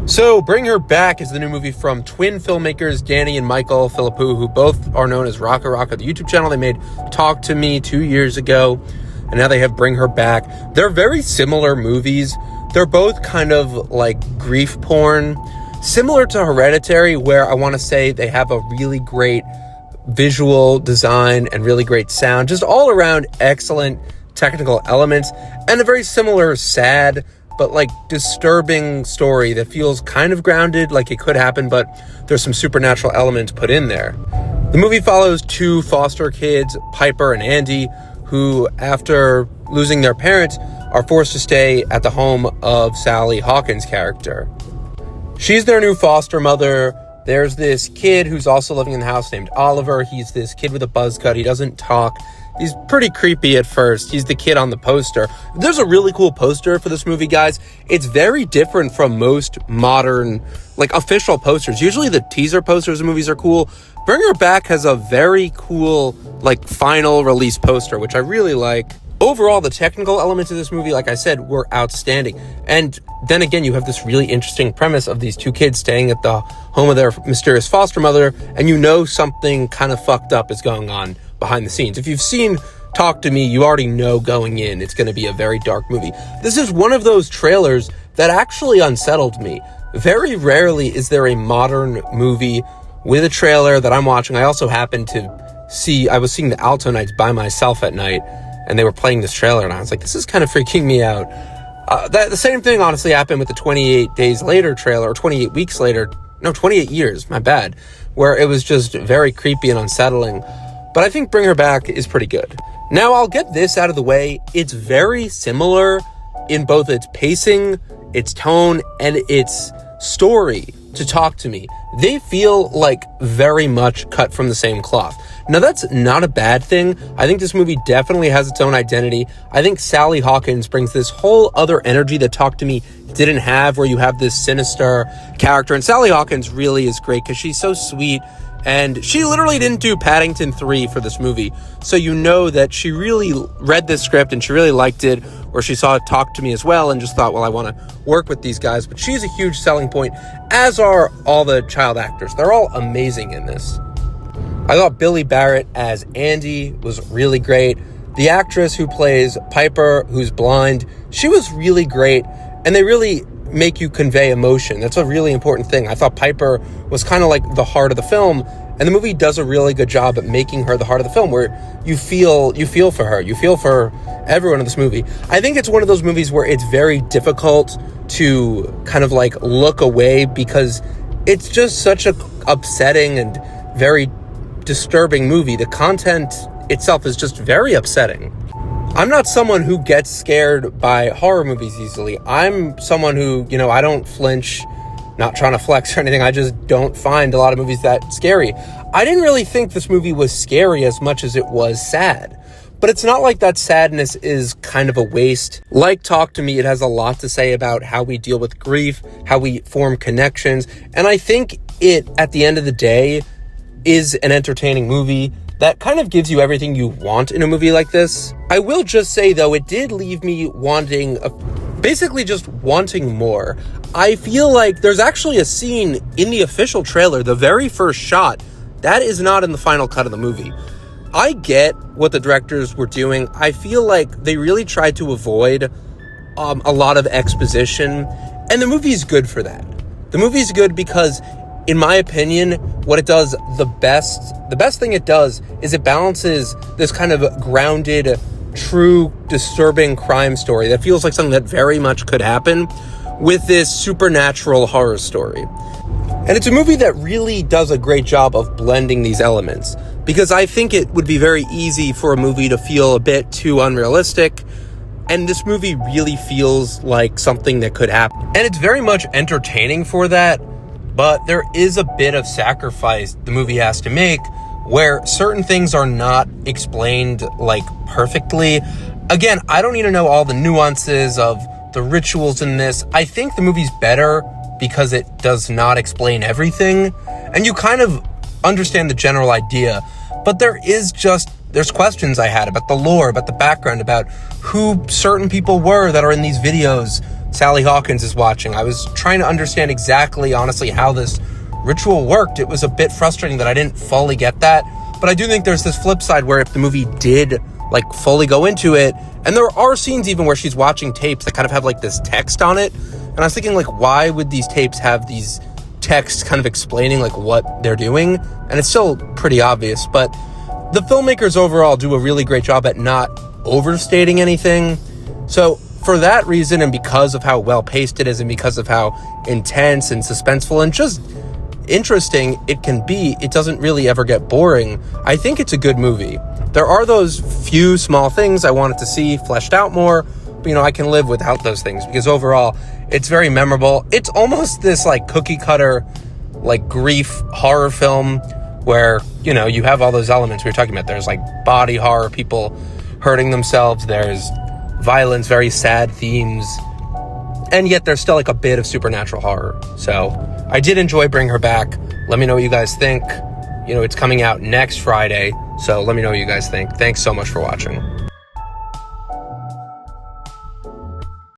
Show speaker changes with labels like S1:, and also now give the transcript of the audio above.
S1: So, Bring Her Back is the new movie from twin filmmakers Danny and Michael Philippou, who both are known as Raka Raka, the YouTube channel. They made Talk to Me 2 years ago, and now they have Bring Her Back. They're very similar movies. They're both kind of like grief porn, similar to Hereditary, where I want to say they have a really great visual design and really great sound, just all around excellent technical elements, and a very similar sad but like disturbing story that feels kind of grounded, like it could happen, but there's some supernatural elements put in there. The movie follows two foster kids, Piper and Andy, who, after losing their parents, are forced to stay at the home of Sally Hawkins' character. She's their new foster mother. There's this kid who's also living in the house named Oliver. He's this kid with a buzz cut. He doesn't talk. He's pretty creepy at first. He's the kid on the poster. There's a really cool poster for this movie, guys. It's very different from most modern, like, official posters. Usually the teaser posters of movies are cool. Bring Her Back has a very cool, like, final release poster, which I really like. Overall, the technical elements of this movie, like I said, were outstanding. And then again, you have this really interesting premise of these two kids staying at the home of their mysterious foster mother, and you know something kind of fucked up is going on behind the scenes. If you've seen Talk to Me, you already know going in it's going to be a very dark movie. This is one of those trailers that actually unsettled me. Very rarely is there a modern movie with a trailer that I'm watching. I also happened to see, I was seeing the Alto Nights by myself at night, and they were playing this trailer, and I was like, this is kind of freaking me out. The same thing honestly happened with the 28 Days Later trailer, or 28 Weeks Later, no, 28 Years, my bad, where it was just very creepy and unsettling. But I think Bring Her Back is pretty good. Now, I'll get this out of the way. It's very similar in both its pacing, its tone, and its story to Talk to Me. They feel like very much cut from the same cloth. Now, that's not a bad thing. I think this movie definitely has its own identity. I think Sally Hawkins brings this whole other energy that Talk to Me didn't have, where you have this sinister character. And Sally Hawkins really is great because she's so sweet. And she literally didn't do Paddington 3 for this movie. So you know that she really read this script and she really liked it, or she saw it Talk to Me as well and just thought, well, I want to work with these guys. But she's a huge selling point, as are all the child actors. They're all amazing in this. I thought Billy Barrett as Andy was really great. The actress who plays Piper, who's blind, she was really great. And they really make you convey emotion. That's a really important thing. I thought Piper was kind of like the heart of the film, and the movie does a really good job at making her the heart of the film, where you feel for her. You feel for everyone in this movie. I think it's one of those movies where it's very difficult to kind of like look away, because it's just such a upsetting and very disturbing movie. The content itself is just very upsetting. I'm not someone who gets scared by horror movies easily. I'm someone who, I don't flinch, not trying to flex or anything. I just don't find a lot of movies that scary. I didn't really think this movie was scary as much as it was sad. But it's not like that sadness is kind of a waste. Like Talk to Me, it has a lot to say about how we deal with grief, how we form connections. And I think it, at the end of the day, is an entertaining movie that kind of gives you everything you want in a movie like this. I will just say, though, it did leave me basically just wanting more. I feel like there's actually a scene in the official trailer, the very first shot, that is not in the final cut of the movie. I get what the directors were doing. I feel like they really tried to avoid a lot of exposition, and the movie's good for that. The movie's good because, in my opinion, what it does the best thing it does is it balances this kind of grounded, true, disturbing crime story that feels like something that very much could happen with this supernatural horror story. And it's a movie that really does a great job of blending these elements, because I think it would be very easy for a movie to feel a bit too unrealistic, and this movie really feels like something that could happen. And it's very much entertaining for that. But there is a bit of sacrifice the movie has to make, where certain things are not explained like perfectly. Again, I don't need to know all the nuances of the rituals in this. I think the movie's better because it does not explain everything, and you kind of understand the general idea. But there's questions I had about the lore, about the background, about who certain people were that are in these videos, Sally Hawkins is watching. I was trying to understand exactly, honestly, how this ritual worked. It was a bit frustrating that I didn't fully get that. But I do think there's this flip side where if the movie did like fully go into it, and there are scenes even where she's watching tapes that kind of have like this text on it. And I was thinking, like, why would these tapes have these texts kind of explaining like what they're doing? And it's still pretty obvious, but the filmmakers overall do a really great job at not overstating anything. So for that reason, and because of how well paced it is, and because of how intense and suspenseful and just interesting it can be, it doesn't really ever get boring. I think it's a good movie. There are those few small things I wanted to see fleshed out more, but I can live without those things because overall it's very memorable. It's almost this like cookie cutter, like grief horror film where, you have all those elements we were talking about. There's like body horror, people hurting themselves. There's violence, very sad themes. And yet there's still like a bit of supernatural horror. So I did enjoy Bring Her Back. Let me know what you guys think. It's coming out next Friday. So let me know what you guys think. Thanks so much for watching.